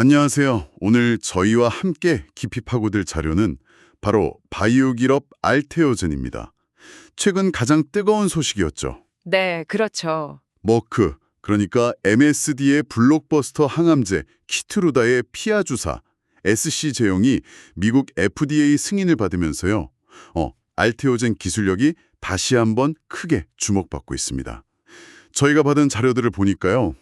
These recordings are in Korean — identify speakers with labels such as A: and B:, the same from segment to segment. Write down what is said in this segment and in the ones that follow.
A: 안녕하세요. 오늘 저희와 함께 깊이 파고들 자료는 바로 바이오 기업 알테오젠입니다. 최근 가장 뜨거운 소식이었죠.
B: 네, 그렇죠.
A: 머크, 그러니까 MSD의 블록버스터 항암제 키트루다의 피하 주사 SC 제형이 미국 FDA 승인을 받으면서요. 알테오젠 기술력이 다시 한번 크게 주목받고 있습니다. 저희가 받은 자료들을 보니까요.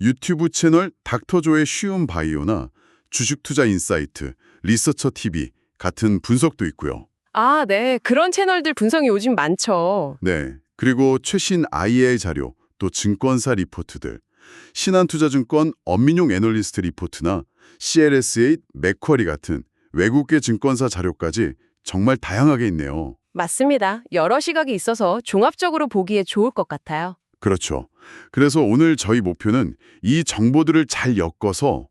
A: 유튜브 채널 닥터조의 쉬운 바이오나 주식투자 인사이트, 리서처 TV 같은 분석도 있고요.
B: 아, 네. 그런 채널들 분석이 요즘 많죠.
A: 네. 그리고 최신 IAI 자료, 또 증권사 리포트들, 신한투자증권 엄민용 애널리스트 리포트나 CLS8 맥쿼리 같은 외국계 증권사 자료까지 정말 다양하게 있네요.
B: 맞습니다. 여러 시각이 있어서 종합적으로 보기에 좋을 것 같아요.
A: 그렇죠. 그래서 오늘 저희 목표는 이 정보들을 잘 엮어서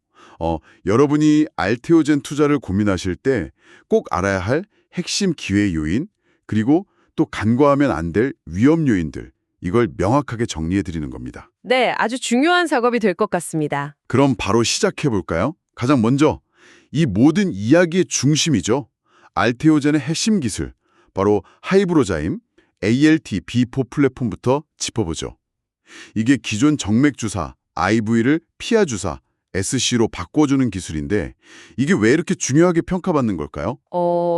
A: 여러분이 알테오젠 투자를 고민하실 때 꼭 알아야 할 핵심 기회 요인, 그리고 또 간과하면 안 될 위험 요인들, 이걸 명확하게 정리해 드리는 겁니다.
B: 네, 아주 중요한 작업이 될 것 같습니다.
A: 그럼 바로 시작해 볼까요? 가장 먼저 이 모든 이야기의 중심이죠. 알테오젠의 핵심 기술, 바로 하이브로자임 ALT B4 플랫폼부터 짚어보죠. 이게 기존 정맥 주사 IV를 피하 주사 SC로 바꿔주는 기술인데 이게 왜 이렇게 중요하게 평가받는 걸까요?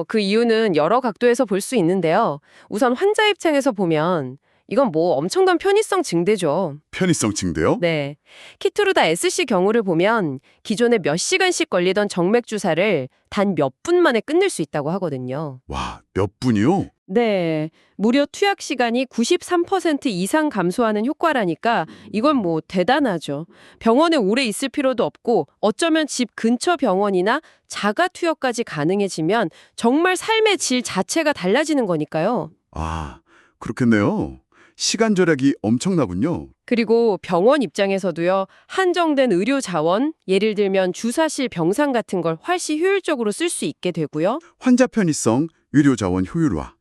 B: 그 이유는 여러 각도에서 볼 수 있는데요. 우선 환자 입장에서 보면 이건 뭐 엄청난 편의성 증대죠.
A: 편의성 증대요?
B: 네. 키트루다 SC 경우를 보면 기존에 몇 시간씩 걸리던 정맥 주사를 단 몇 분 만에 끝낼 수 있다고 하거든요.
A: 와, 몇 분이요?
B: 네. 무려 투약 시간이 93% 이상 감소하는 효과라니까 이건 뭐 대단하죠. 병원에 오래 있을 필요도 없고 어쩌면 집 근처 병원이나 자가 투여까지 가능해지면 정말 삶의 질 자체가 달라지는 거니까요.
A: 아, 그렇겠네요. 시간 절약이 엄청나군요.
B: 그리고 병원 입장에서도요. 한정된 의료 자원, 예를 들면 주사실 병상 같은 걸 훨씬 효율적으로 쓸 수 있게 되고요.
A: 환자 편의성, 의료 자원 효율화.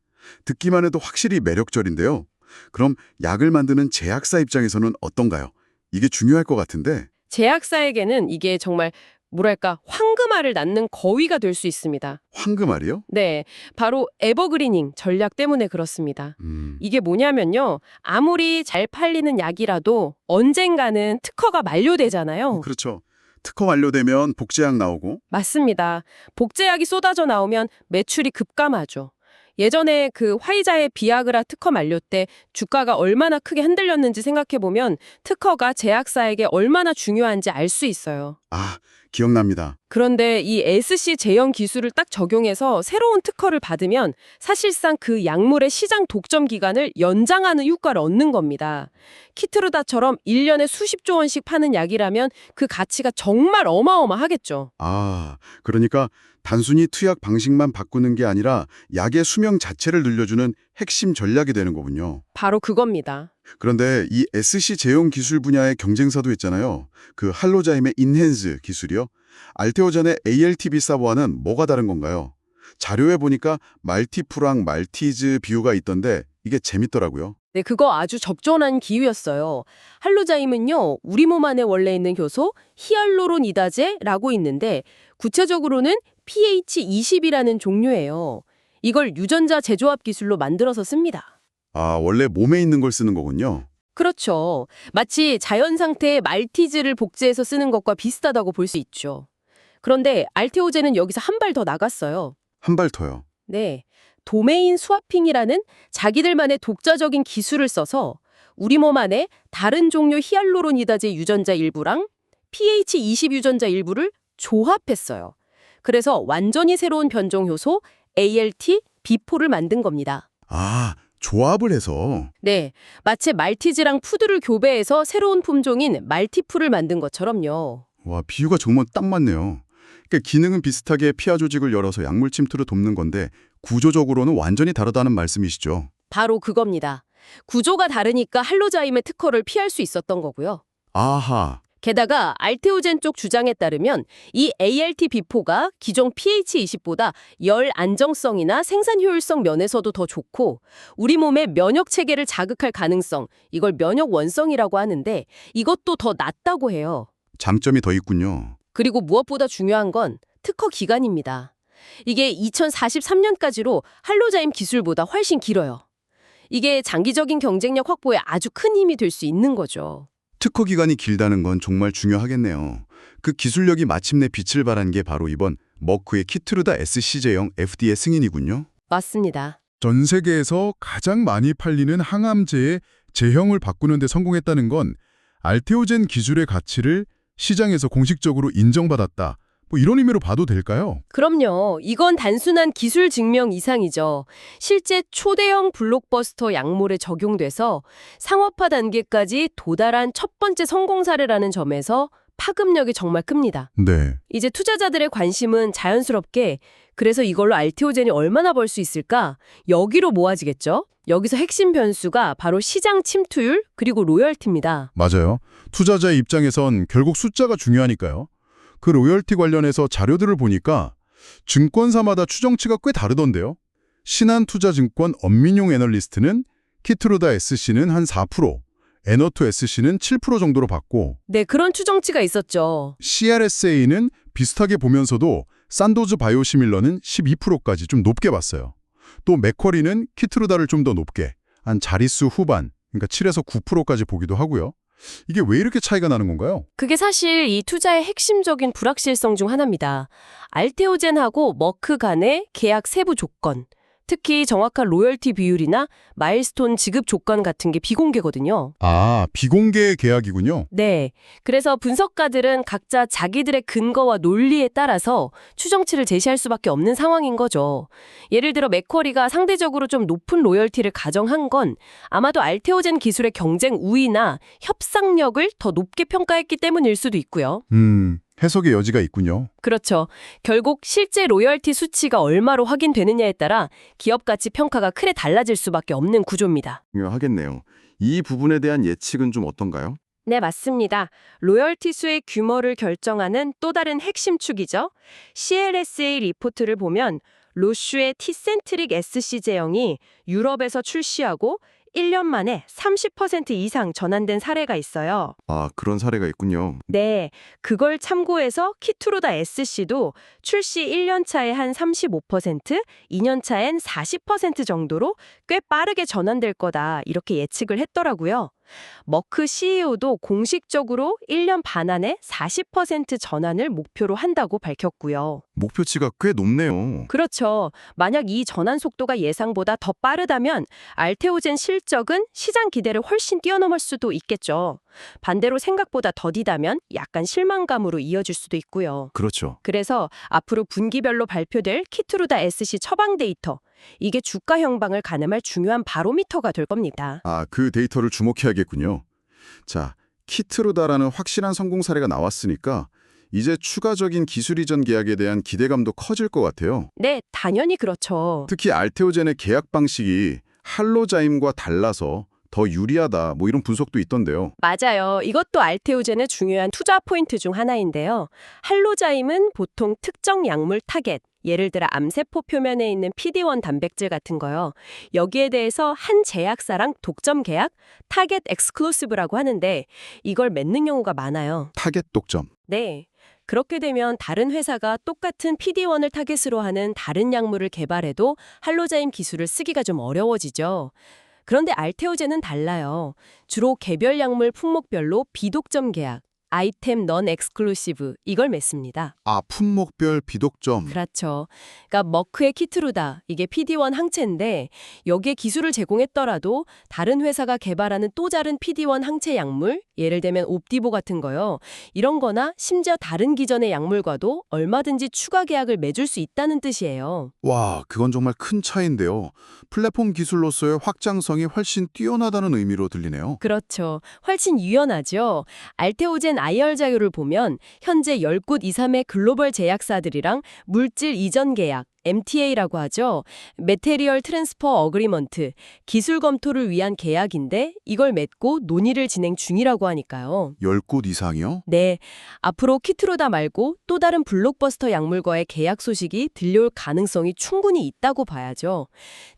A: 듣기만 해도 확실히 매력적인데요. 그럼 약을 만드는 제약사 입장에서는 어떤가요? 이게 중요할 것 같은데.
B: 제약사에게는 이게 정말 뭐랄까 황금알을 낳는 거위가 될 수 있습니다.
A: 황금알이요?
B: 네, 바로 에버그리닝 전략 때문에 그렇습니다. 이게 뭐냐면요. 아무리 잘 팔리는 약이라도 언젠가는 특허가 만료되잖아요.
A: 그렇죠. 특허 완료되면 복제약 나오고.
B: 맞습니다. 복제약이 쏟아져 나오면 매출이 급감하죠. 예전에 그 화이자의 비아그라 특허 만료 때 주가가 얼마나 크게 흔들렸는지 생각해보면 특허가 제약사에게 얼마나 중요한지 알 수 있어요.
A: 아, 기억납니다.
B: 그런데 이 SC 제형 기술을 딱 적용해서 새로운 특허를 받으면 사실상 그 약물의 시장 독점 기간을 연장하는 효과를 얻는 겁니다. 키트루다처럼 1년에 수십조 원씩 파는 약이라면 그 가치가 정말 어마어마하겠죠.
A: 아, 그러니까 단순히 투약 방식만 바꾸는 게 아니라 약의 수명 자체를 늘려주는 핵심 전략이 되는 거군요.
B: 바로 그겁니다.
A: 그런데 이 SC 제형 기술 분야의 경쟁사도 있잖아요. 그 할로자임의 인핸즈 기술이요. 알테오젠의 ALT-B4와는 뭐가 다른 건가요? 자료에 보니까 말티프랑 말티즈 비유가 있던데 이게 재밌더라고요.
B: 네, 그거 아주 적절한 기유였어요. 할로자임은요, 우리 몸 안에 원래 있는 효소 히알루론이다제라고 있는데 구체적으로는 pH20이라는 종류예요. 이걸 유전자 재조합 기술로 만들어서 씁니다.
A: 아, 원래 몸에 있는 걸 쓰는 거군요.
B: 그렇죠. 마치 자연 상태의 말티즈를 복제해서 쓰는 것과 비슷하다고 볼 수 있죠. 그런데 알테오젠은 여기서 한 발 더 나갔어요.
A: 한 발 더요.
B: 네. 도메인 스와핑이라는 자기들만의 독자적인 기술을 써서 우리 몸 안에 다른 종류 히알루론이다제 유전자 일부랑 pH20 유전자 일부를 조합했어요. 그래서 완전히 새로운 변종 효소 ALT, B4를 만든 겁니다.
A: 아, 조합을 해서.
B: 네, 마치 말티즈랑 푸드를 교배해서 새로운 품종인 말티푸를 만든 것처럼요.
A: 와, 비유가 정말 딱 맞네요. 그러니까 기능은 비슷하게 피하 조직을 열어서 약물 침투를 돕는 건데 구조적으로는 완전히 다르다는 말씀이시죠.
B: 바로 그겁니다. 구조가 다르니까 할로자임의 특허를 피할 수 있었던 거고요.
A: 아하.
B: 게다가 알테오젠 쪽 주장에 따르면 이 ALT-B4가 기존 pH20보다 열 안정성이나 생산 효율성 면에서도 더 좋고 우리 몸의 면역 체계를 자극할 가능성, 이걸 면역 원성이라고 하는데 이것도 더 낮다고 해요.
A: 장점이 더 있군요.
B: 그리고 무엇보다 중요한 건 특허 기간입니다. 이게 2043년까지로 할로자임 기술보다 훨씬 길어요. 이게 장기적인 경쟁력 확보에 아주 큰 힘이 될 수 있는 거죠.
A: 특허 기간이 길다는 건 정말 중요하겠네요. 그 기술력이 마침내 빛을 발한 게 바로 이번 머크의 키트루다 SC제형 FDA 승인이군요.
B: 맞습니다.
C: 전 세계에서 가장 많이 팔리는 항암제의 제형을 바꾸는 데 성공했다는 건 알테오젠 기술의 가치를 시장에서 공식적으로 인정받았다. 뭐 이런 의미로 봐도 될까요?
B: 그럼요. 이건 단순한 기술 증명 이상이죠. 실제 초대형 블록버스터 약물에 적용돼서 상업화 단계까지 도달한 첫 번째 성공 사례라는 점에서 파급력이 정말 큽니다.
C: 네.
B: 이제 투자자들의 관심은 자연스럽게 그래서 이걸로 알테오젠이 얼마나 벌 수 있을까? 여기로 모아지겠죠? 여기서 핵심 변수가 바로 시장 침투율 그리고 로열티입니다.
C: 맞아요. 투자자의 입장에선 결국 숫자가 중요하니까요. 그 로열티 관련해서 자료들을 보니까 증권사마다 추정치가 꽤 다르던데요. 신한투자증권 엄민용 애널리스트는 키트루다 SC는 한 4%, 에너투 SC는 7% 정도로 봤고
B: 네, 그런 추정치가 있었죠.
C: CRSA는 비슷하게 보면서도 산도즈 바이오시밀러는 12%까지 좀 높게 봤어요. 또 맥쿼리는 키트루다를 좀 더 높게, 한 자릿수 후반, 그러니까 7에서 9%까지 보기도 하고요. 이게 왜 이렇게 차이가 나는 건가요?
B: 그게 사실 이 투자의 핵심적인 불확실성 중 하나입니다. 알테오젠하고 머크 간의 계약 세부 조건, 특히 정확한 로열티 비율이나 마일스톤 지급 조건 같은 게 비공개거든요.
C: 아, 비공개 계약이군요.
B: 네. 그래서 분석가들은 각자 자기들의 근거와 논리에 따라서 추정치를 제시할 수밖에 없는 상황인 거죠. 예를 들어 맥쿼리가 상대적으로 좀 높은 로열티를 가정한 건 아마도 알테오젠 기술의 경쟁 우위나 협상력을 더 높게 평가했기 때문일 수도 있고요.
C: 해석의 여지가 있군요.
B: 그렇죠. 결국 실제 로열티 수치가 얼마로 확인되느냐에 따라 기업 가치 평가가 크게 달라질 수밖에 없는 구조입니다.
D: 중요하겠네요. 이 부분에 대한 예측은 좀 어떤가요?
B: 네, 맞습니다. 로열티 수의 규모를 결정하는 또 다른 핵심 축이죠. CLSA 리포트를 보면 로슈의 티센트릭 SC 제형이 유럽에서 출시하고 1년 만에 30% 이상 전환된 사례가 있어요.
D: 아, 그런 사례가 있군요.
B: 네, 그걸 참고해서 키트루다 SC도 출시 1년 차에 한 35%, 2년 차엔 40% 정도로 꽤 빠르게 전환될 거다 이렇게 예측을 했더라고요. 머크 CEO도 공식적으로 1년 반 안에 40% 전환을 목표로 한다고 밝혔고요.
D: 목표치가 꽤 높네요.
B: 그렇죠. 만약 이 전환 속도가 예상보다 더 빠르다면 알테오젠 실적은 시장 기대를 훨씬 뛰어넘을 수도 있겠죠. 반대로 생각보다 더디다면 약간 실망감으로 이어질 수도 있고요.
D: 그렇죠.
B: 그래서 앞으로 분기별로 발표될 키트루다 SC 처방 데이터, 이게 주가 형방을 가늠할 중요한 바로미터가 될 겁니다.
A: 아, 그 데이터를 주목해야겠군요. 자, 키트루다라는 확실한 성공 사례가 나왔으니까 이제 추가적인 기술 이전 계약에 대한 기대감도 커질 것 같아요.
B: 네, 당연히 그렇죠.
A: 특히 알테오젠의 계약 방식이 할로자임과 달라서 더 유리하다, 뭐 이런 분석도 있던데요.
B: 맞아요. 이것도 알테오젠의 중요한 투자 포인트 중 하나인데요. 할로자임은 보통 특정 약물 타겟, 예를 들어 암세포 표면에 있는 PD-1 단백질 같은 거요. 여기에 대해서 한 제약사랑 독점 계약, 타겟 엑스클루시브라고 하는데 이걸 맺는 경우가 많아요.
A: 타겟 독점.
B: 네. 그렇게 되면 다른 회사가 똑같은 PD-1을 타겟으로 하는 다른 약물을 개발해도 할로자임 기술을 쓰기가 좀 어려워지죠. 그런데 알테오젠은 달라요. 주로 개별 약물 품목별로 비독점 계약, 아이템 넌 엑스클루시브 이걸 맺습니다.
A: 아, 품목별 비독점.
B: 그렇죠. 그러니까 머크의 키트루다 이게 PD-1 항체인데 여기에 기술을 제공했더라도 다른 회사가 개발하는 또 다른 PD-1 항체 약물, 예를 들면 옵디보 같은 거요. 이런 거나 심지어 다른 기존의 약물과도 얼마든지 추가 계약을 맺을 수 있다는 뜻이에요.
A: 와, 그건 정말 큰 차이인데요. 플랫폼 기술로서의 확장성이 훨씬 뛰어나다는 의미로 들리네요.
B: 그렇죠. 훨씬 유연하죠. 알테오젠 IR 자료를 보면 현재 10곳 이상의 글로벌 제약사들이랑 물질 이전 계약, MTA라고 하죠. Material Transfer Agreement, 기술 검토를 위한 계약인데 이걸 맺고 논의를 진행 중이라고 하니까요.
A: 10곳 이상이요?
B: 네, 앞으로 키트로다 말고 또 다른 블록버스터 약물과의 계약 소식이 들려올 가능성이 충분히 있다고 봐야죠.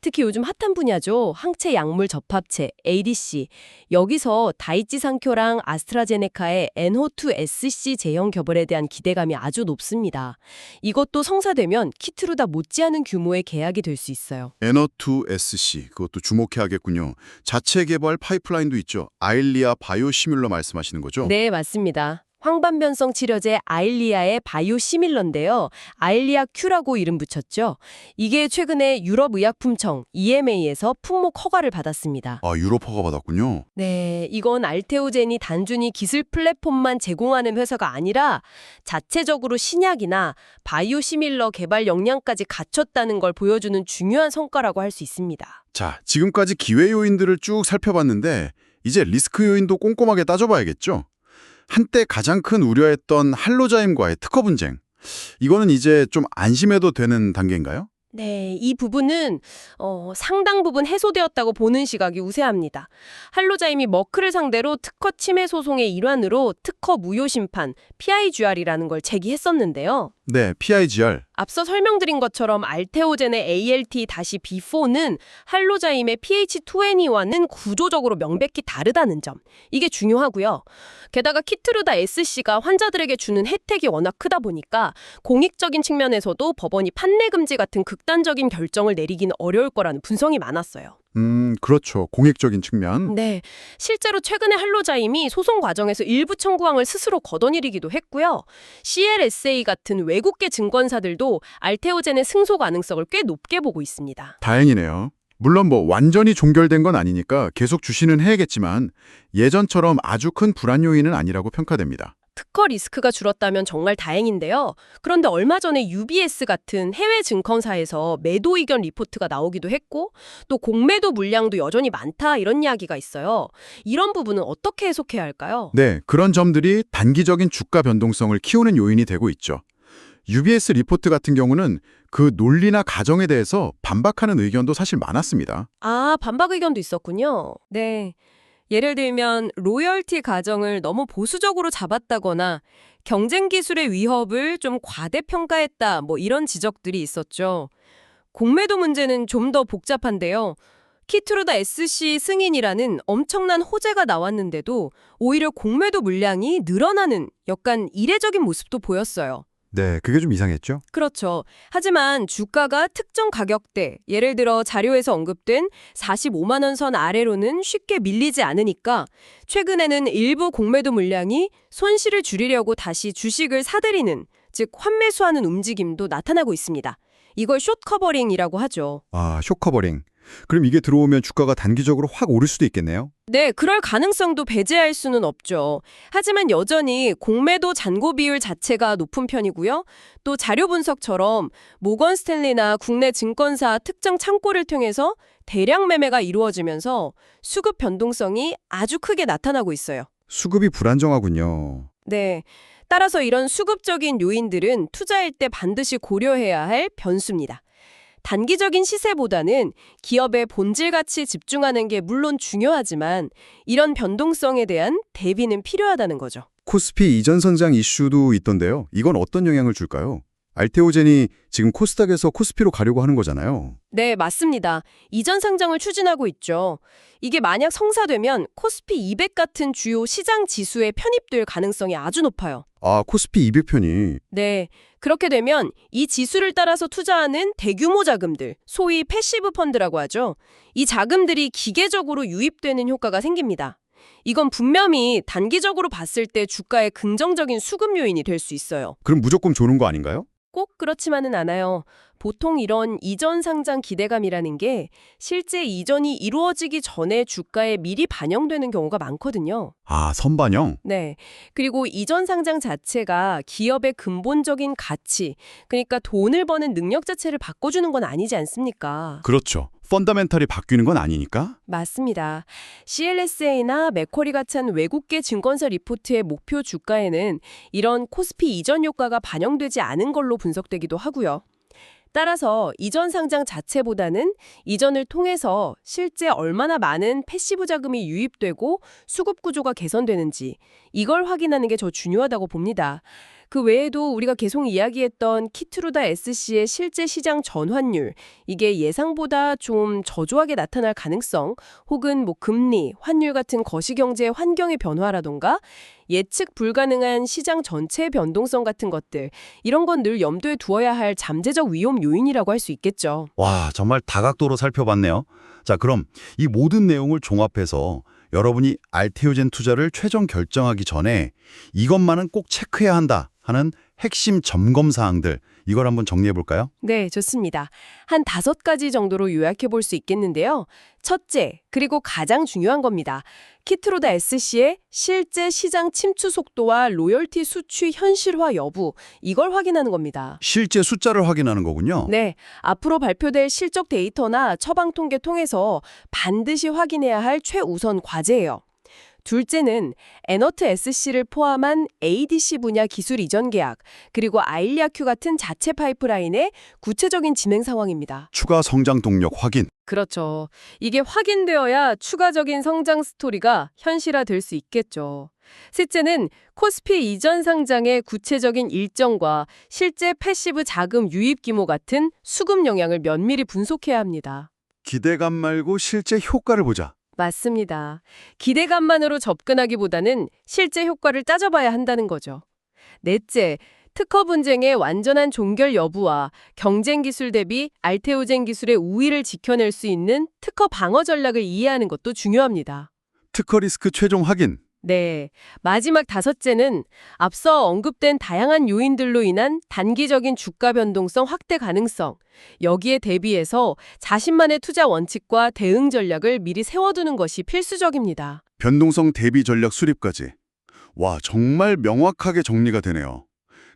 B: 특히 요즘 핫한 분야죠. 항체 약물 접합체, ADC. 여기서 다이치 상쿄랑 아스트라제네카의 NO2SC 제형 결합에 대한 기대감이 아주 높습니다. 이것도 성사되면 키트로다 못지않은 규모의 계약이 될 수 있어요.
A: NO2SC, 그것도 주목해야겠군요. 자체 개발 파이프라인도 있죠. 아일리아 바이오시뮬러 말씀하시는 거죠?
B: 네, 맞습니다. 황반변성 치료제 아일리아의 바이오시밀러인데요. 아일리아 Q라고 이름 붙였죠. 이게 최근에 유럽의약품청 EMA에서 품목 허가를 받았습니다.
A: 아, 유럽 허가 받았군요.
B: 네, 이건 알테오젠이 단순히 기술 플랫폼만 제공하는 회사가 아니라 자체적으로 신약이나 바이오시밀러 개발 역량까지 갖췄다는 걸 보여주는 중요한 성과라고 할 수 있습니다.
A: 자, 지금까지 기회 요인들을 쭉 살펴봤는데 이제 리스크 요인도 꼼꼼하게 따져봐야겠죠? 한때 가장 큰 우려했던 할로자임과의 특허 분쟁. 이거는 이제 좀 안심해도 되는 단계인가요?
B: 네, 이 부분은 상당 부분 해소되었다고 보는 시각이 우세합니다. 할로자임이 머크를 상대로 특허 침해 소송의 일환으로 특허 무효 심판, PIGR이라는 걸 제기했었는데요.
A: 네, PIGR.
B: 앞서 설명드린 것처럼 알테오젠의 ALT-B4는 할로자임의 PH20와는 구조적으로 명백히 다르다는 점. 이게 중요하고요. 게다가 키트루다 SC가 환자들에게 주는 혜택이 워낙 크다 보니까 공익적인 측면에서도 법원이 판매 금지 같은 극단적인 결정을 내리긴 어려울 거라는 분석이 많았어요.
A: 그렇죠. 공익적인 측면.
B: 네, 실제로 최근에 할로자임이 소송 과정에서 일부 청구항을 스스로 걷어내리기도 했고요. CLSA 같은 외국계 증권사들도 알테오젠의 승소 가능성을 꽤 높게 보고 있습니다.
A: 다행이네요. 물론 완전히 종결된 건 아니니까 계속 주시는 해야겠지만 예전처럼 아주 큰 불안 요인은 아니라고 평가됩니다.
B: 특허 리스크가 줄었다면 정말 다행인데요. 그런데 얼마 전에 UBS 같은 해외 증권사에서 매도 의견 리포트가 나오기도 했고 또 공매도 물량도 여전히 많다 이런 이야기가 있어요. 이런 부분은 어떻게 해석해야 할까요?
A: 네, 그런 점들이 단기적인 주가 변동성을 키우는 요인이 되고 있죠. UBS 리포트 같은 경우는 그 논리나 가정에 대해서 반박하는 의견도 사실 많았습니다.
B: 아, 반박 의견도 있었군요. 네. 예를 들면 로열티 가정을 너무 보수적으로 잡았다거나 경쟁 기술의 위협을 좀 과대평가했다 이런 지적들이 있었죠. 공매도 문제는 좀 더 복잡한데요. 키트루다 SC 승인이라는 엄청난 호재가 나왔는데도 오히려 공매도 물량이 늘어나는 약간 이례적인 모습도 보였어요.
C: 네, 그게 좀 이상했죠?
B: 그렇죠. 하지만 주가가 특정 가격대, 예를 들어 자료에서 언급된 45만 원 선 아래로는 쉽게 밀리지 않으니까 최근에는 일부 공매도 물량이 손실을 줄이려고 다시 주식을 사들이는, 즉 환매수하는 움직임도 나타나고 있습니다. 이걸 숏커버링이라고 하죠.
C: 아, 숏커버링. 그럼 이게 들어오면 주가가 단기적으로 확 오를 수도 있겠네요?
B: 네, 그럴 가능성도 배제할 수는 없죠. 하지만 여전히 공매도 잔고 비율 자체가 높은 편이고요. 또 자료 분석처럼 모건 스탠리나 국내 증권사 특정 창고를 통해서 대량 매매가 이루어지면서 수급 변동성이 아주 크게 나타나고 있어요.
C: 수급이 불안정하군요.
B: 네, 따라서 이런 수급적인 요인들은 투자할 때 반드시 고려해야 할 변수입니다. 단기적인 시세보다는 기업의 본질 가치에 집중하는 게 물론 중요하지만 이런 변동성에 대한 대비는 필요하다는 거죠.
C: 코스피 이전 성장 이슈도 있던데요. 이건 어떤 영향을 줄까요? 알테오젠이 지금 코스닥에서 코스피로 가려고 하는 거잖아요.
B: 네, 맞습니다. 이전 상장을 추진하고 있죠. 이게 만약 성사되면 코스피 200 같은 주요 시장 지수에 편입될 가능성이 아주 높아요.
C: 아, 코스피 200편이.
B: 네, 그렇게 되면 이 지수를 따라서 투자하는 대규모 자금들, 소위 패시브 펀드라고 하죠. 이 자금들이 기계적으로 유입되는 효과가 생깁니다. 이건 분명히 단기적으로 봤을 때 주가의 긍정적인 수급 요인이 될 수 있어요.
C: 그럼 무조건 좋은 거 아닌가요?
B: 꼭 그렇지만은 않아요. 보통 이런 이전 상장 기대감이라는 게 실제 이전이 이루어지기 전에 주가에 미리 반영되는 경우가 많거든요.
C: 아, 선반영?
B: 네. 그리고 이전 상장 자체가 기업의 근본적인 가치, 그러니까 돈을 버는 능력 자체를 바꿔주는 건 아니지 않습니까?
C: 그렇죠. 펀더멘털이 바뀌는 건 아니니까?
B: 맞습니다. CLSA나 맥쿼리 같은 외국계 증권사 리포트의 목표 주가에는 이런 코스피 이전 효과가 반영되지 않은 걸로 분석되기도 하고요. 따라서 이전 상장 자체보다는 이전을 통해서 실제 얼마나 많은 패시브 자금이 유입되고 수급 구조가 개선되는지 이걸 확인하는 게 더 중요하다고 봅니다. 그 외에도 우리가 계속 이야기했던 키트루다 SC의 실제 시장 전환율, 이게 예상보다 좀 저조하게 나타날 가능성, 혹은 금리, 환율 같은 거시경제 환경의 변화라던가 예측 불가능한 시장 전체의 변동성 같은 것들, 이런 건 늘 염두에 두어야 할 잠재적 위험 요인이라고 할 수 있겠죠.
E: 와, 정말 다각도로 살펴봤네요. 자, 그럼 이 모든 내용을 종합해서 여러분이 알테오젠 투자를 최종 결정하기 전에 이것만은 꼭 체크해야 한다 하는 핵심 점검 사항들, 이걸 한번 정리해 볼까요?
B: 네, 좋습니다. 한 5가지 정도로 요약해 볼 수 있겠는데요. 첫째, 그리고 가장 중요한 겁니다. 키트루다 SC의 실제 시장 침투 속도와 로열티 수취 현실화 여부, 이걸 확인하는 겁니다.
E: 실제 숫자를 확인하는 거군요.
B: 네, 앞으로 발표될 실적 데이터나 처방 통계 통해서 반드시 확인해야 할 최우선 과제예요. 둘째는 에너트 SC를 포함한 ADC 분야 기술 이전 계약, 그리고 아일리아큐 같은 자체 파이프라인의 구체적인 진행 상황입니다.
E: 추가 성장 동력 확인.
B: 그렇죠. 이게 확인되어야 추가적인 성장 스토리가 현실화될 수 있겠죠. 셋째는 코스피 이전 상장의 구체적인 일정과 실제 패시브 자금 유입 규모 같은 수급 영향을 면밀히 분석해야 합니다.
E: 기대감 말고 실제 효과를 보자.
B: 맞습니다. 기대감만으로 접근하기보다는 실제 효과를 따져봐야 한다는 거죠. 넷째, 특허 분쟁의 완전한 종결 여부와 경쟁 기술 대비 알테오젠 기술의 우위를 지켜낼 수 있는 특허 방어 전략을 이해하는 것도 중요합니다.
E: 특허 리스크 최종 확인.
B: 네, 마지막 5째는 앞서 언급된 다양한 요인들로 인한 단기적인 주가 변동성 확대 가능성, 여기에 대비해서 자신만의 투자 원칙과 대응 전략을 미리 세워두는 것이 필수적입니다.
A: 변동성 대비 전략 수립까지. 와, 정말 명확하게 정리가 되네요.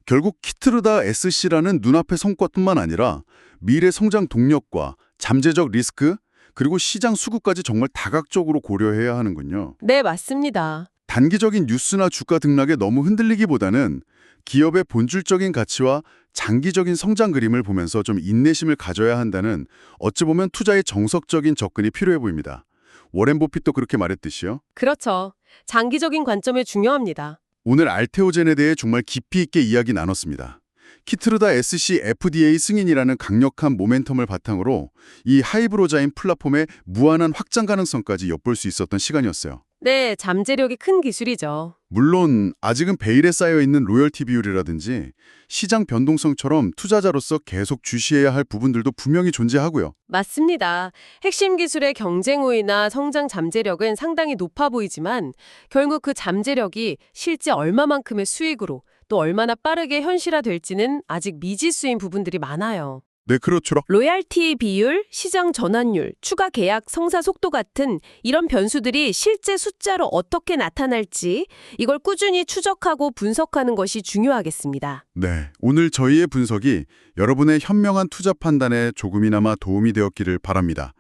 A: 결국 키트루다 SC라는 눈앞의 성과뿐만 아니라 미래 성장 동력과 잠재적 리스크, 그리고 시장 수급까지 정말 다각적으로 고려해야 하는군요.
B: 네, 맞습니다.
A: 단기적인 뉴스나 주가 등락에 너무 흔들리기보다는 기업의 본질적인 가치와 장기적인 성장 그림을 보면서 좀 인내심을 가져야 한다는, 어찌 보면 투자의 정석적인 접근이 필요해 보입니다. 워렌 버핏도 그렇게 말했듯이요.
B: 그렇죠. 장기적인 관점이 중요합니다.
A: 오늘 알테오젠에 대해 정말 깊이 있게 이야기 나눴습니다. 키트루다 SC FDA 승인이라는 강력한 모멘텀을 바탕으로 이 하이브로자인 플랫폼의 무한한 확장 가능성까지 엿볼 수 있었던 시간이었어요.
B: 네, 잠재력이 큰 기술이죠.
A: 물론 아직은 베일에 쌓여있는 로열티 비율이라든지 시장 변동성처럼 투자자로서 계속 주시해야 할 부분들도 분명히 존재하고요.
B: 맞습니다. 핵심 기술의 경쟁 우위나 성장 잠재력은 상당히 높아 보이지만 결국 그 잠재력이 실제 얼마만큼의 수익으로 또 얼마나 빠르게 현실화될지는 아직 미지수인 부분들이 많아요.
A: 네, 그렇죠.
B: 로얄티 비율, 시장 전환율, 추가 계약 성사 속도 같은 이런 변수들이 실제 숫자로 어떻게 나타날지 이걸 꾸준히 추적하고 분석하는 것이 중요하겠습니다.
A: 네, 오늘 저희의 분석이 여러분의 현명한 투자 판단에 조금이나마 도움이 되었기를 바랍니다.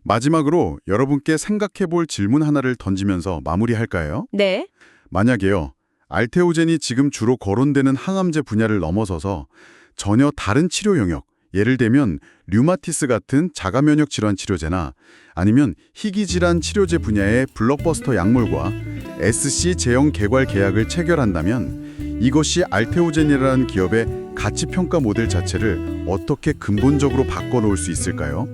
A: 마지막으로 여러분께 생각해 볼 질문 하나를 던지면서 마무리할까요?
B: 네.
A: 만약에요, 알테오젠이 지금 주로 거론되는 항암제 분야를 넘어서서 전혀 다른 치료 영역, 예를 들면 류마티스 같은 자가면역 질환 치료제나 아니면 희귀질환 치료제 분야의 블록버스터 약물과 SC 제형 개발 계약을 체결한다면 이것이 알테오젠이라는 기업의 가치평가 모델 자체를 어떻게 근본적으로 바꿔놓을 수 있을까요?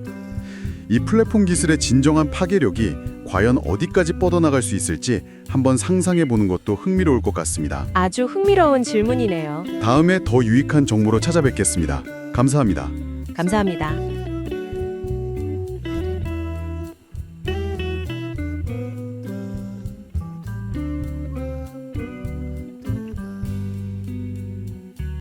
A: 이 플랫폼 기술의 진정한 파괴력이 과연 어디까지 뻗어나갈 수 있을지 한번 상상해보는 것도 흥미로울 것 같습니다.
B: 아주 흥미로운 질문이네요.
A: 다음에 더 유익한 정보로 찾아뵙겠습니다. 감사합니다.
B: 감사합니다.